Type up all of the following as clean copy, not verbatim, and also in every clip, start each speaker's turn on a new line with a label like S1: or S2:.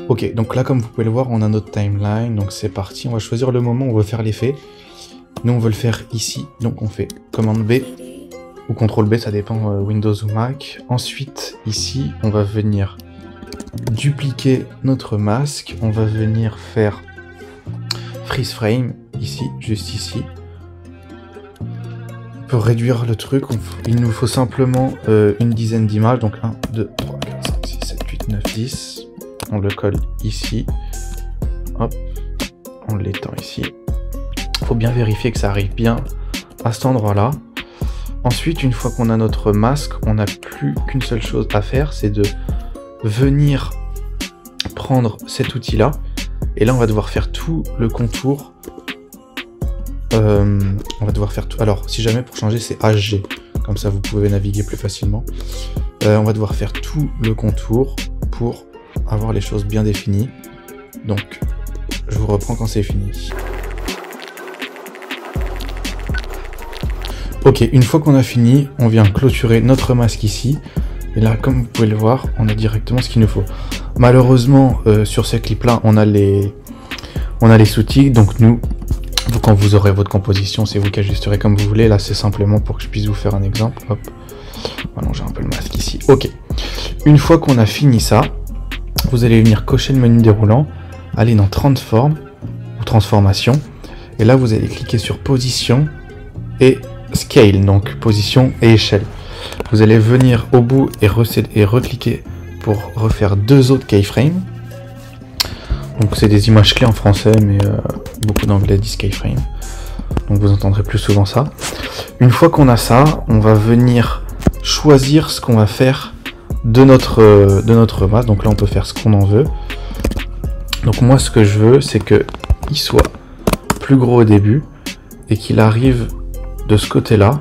S1: Ok, donc là comme vous pouvez le voir, on a notre timeline, donc c'est parti, on va choisir le moment où on veut faire l'effet. Nous on veut le faire ici, donc on fait commande B ou CTRL B, ça dépend Windows ou Mac. Ensuite, ici, on va venir dupliquer notre masque, on va venir faire freeze frame, ici, juste ici. Pour réduire le truc, il nous faut simplement une dizaine d'images, donc 1, 2, 3, 4, 5, 6, 7, 8, 9, 10. On le colle ici, hop, on l'étend ici. Faut bien vérifier que ça arrive bien à cet endroit-là. Ensuite, une fois qu'on a notre masque, on n'a plus qu'une seule chose à faire, c'est de venir prendre cet outil-là. Et là, on va devoir faire tout le contour. On va devoir faire tout. Alors, si jamais pour changer, c'est HG. Comme ça, vous pouvez naviguer plus facilement. On va devoir faire tout le contour pour avoir les choses bien définies. Donc, je vous reprends quand c'est fini. Ok, une fois qu'on a fini, on vient clôturer notre masque ici. Et là, comme vous pouvez le voir, on a directement ce qu'il nous faut. Malheureusement, sur ce clip-là, on a les sous-titres. Donc nous, quand vous aurez votre composition, c'est vous qui ajusterez comme vous voulez. Là, c'est simplement pour que je puisse vous faire un exemple. Hop, on va allonger un peu le masque ici. Ok, une fois qu'on a fini ça, vous allez venir cocher le menu déroulant, aller dans Transform ou Transformation. Et là, vous allez cliquer sur Position et Scale, donc position et échelle. Vous allez venir au bout et recliquer pour refaire deux autres keyframes. Donc c'est des images clés en français, mais beaucoup d'anglais disent keyframe. Donc vous entendrez plus souvent ça. Une fois qu'on a ça, on va venir choisir ce qu'on va faire de notre masse. Donc là on peut faire ce qu'on en veut. Donc moi ce que je veux, c'est que il soit plus gros au début et qu'il arrive de ce côté-là.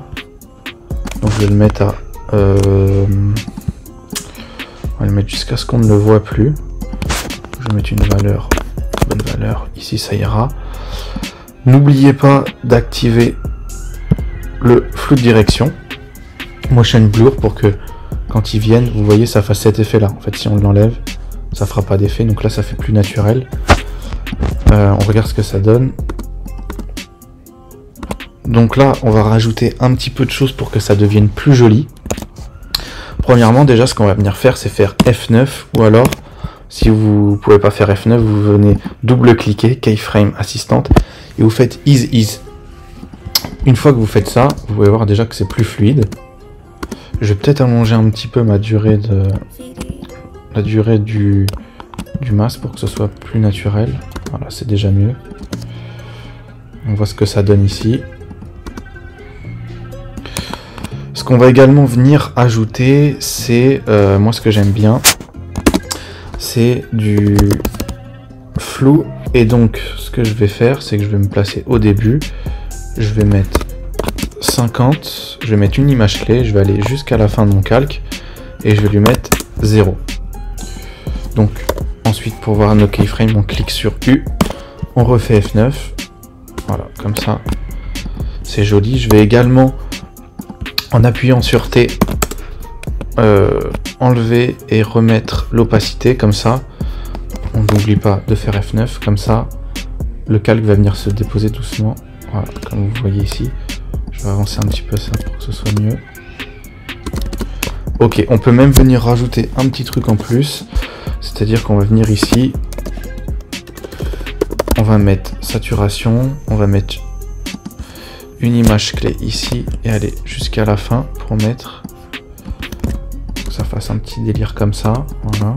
S1: Donc je vais le mettre à... on va le mettre jusqu'à ce qu'on ne le voit plus. Je vais mettre une valeur, bonne valeur. Ici, ça ira. N'oubliez pas d'activer le flou de direction, motion blur, pour que quand ils viennent, vous voyez, ça fasse cet effet-là. En fait, si on l'enlève, ça fera pas d'effet. Donc là, ça fait plus naturel. On regarde ce que ça donne. Donc là, on va rajouter un petit peu de choses pour que ça devienne plus joli. Premièrement, déjà, ce qu'on va venir faire, c'est faire F9, ou alors, si vous ne pouvez pas faire F9, vous venez double-cliquer, Keyframe Assistante, et vous faites Ease. Une fois que vous faites ça, vous pouvez voir déjà que c'est plus fluide. Je vais peut-être allonger un petit peu la durée du masque pour que ce soit plus naturel. Voilà, c'est déjà mieux. On voit ce que ça donne ici. Ce qu'on va également venir ajouter, c'est, moi ce que j'aime bien, c'est du flou. Et donc ce que je vais faire, c'est que je vais me placer au début, je vais mettre 50, je vais mettre une image clé, je vais aller jusqu'à la fin de mon calque, et je vais lui mettre 0. Donc ensuite, pour voir nos keyframes, on clique sur U, on refait F9, voilà, comme ça, c'est joli. Je vais également, en appuyant sur T, enlever et remettre l'opacité, comme ça, on n'oublie pas de faire F9, comme ça, le calque va venir se déposer doucement, voilà, comme vous voyez ici. Je vais avancer un petit peu ça pour que ce soit mieux. Ok, on peut même venir rajouter un petit truc en plus, c'est-à-dire qu'on va venir ici, on va mettre saturation, on va mettre une image clé ici et aller jusqu'à la fin pour mettre, que ça fasse un petit délire comme ça, voilà.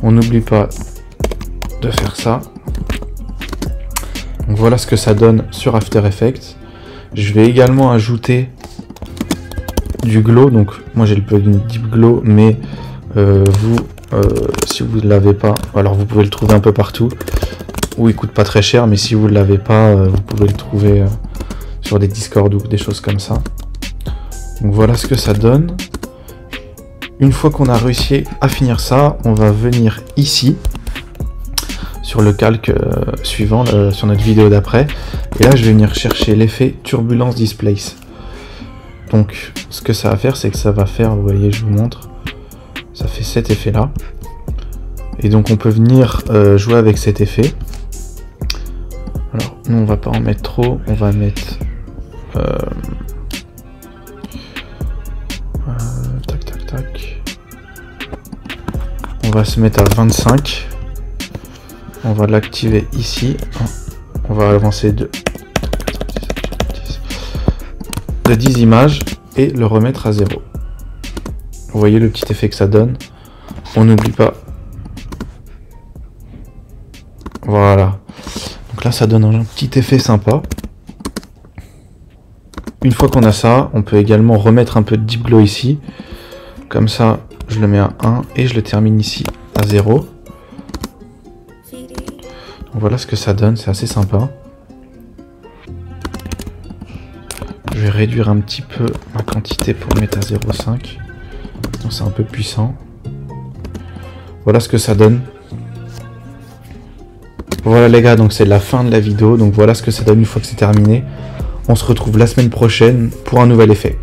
S1: On n'oublie pas de faire ça. Donc voilà ce que ça donne sur After Effects. Je vais également ajouter du glow, donc moi j'ai le plugin Deep Glow, mais si vous ne l'avez pas, alors vous pouvez le trouver un peu partout, ou il coûte pas très cher, mais si vous ne l'avez pas, vous pouvez le trouver sur des Discord ou des choses comme ça. Donc voilà ce que ça donne. Une fois qu'on a réussi à finir ça, on va venir ici, sur le calque suivant, sur notre vidéo d'après, et là je vais venir chercher l'effet Turbulence Displace. Donc ce que ça va faire, c'est que ça va faire, vous voyez, je vous montre, ça fait cet effet là, Et donc on peut venir jouer avec cet effet. Alors nous on va pas en mettre trop, on va mettre tac tac tac. On va se mettre à 25. On va l'activer ici. On va avancer de 10 images et le remettre à 0. Vous voyez le petit effet que ça donne. On n'oublie pas. Voilà. Donc là, ça donne un petit effet sympa. Une fois qu'on a ça, on peut également remettre un peu de Deep Glow ici. Comme ça, je le mets à 1 et je le termine ici à 0. Donc voilà ce que ça donne, c'est assez sympa. Je vais réduire un petit peu ma quantité pour le mettre à 0,5. C'est un peu puissant. Voilà ce que ça donne. Voilà les gars, donc c'est la fin de la vidéo. Donc voilà ce que ça donne une fois que c'est terminé. On se retrouve la semaine prochaine pour un nouvel effet.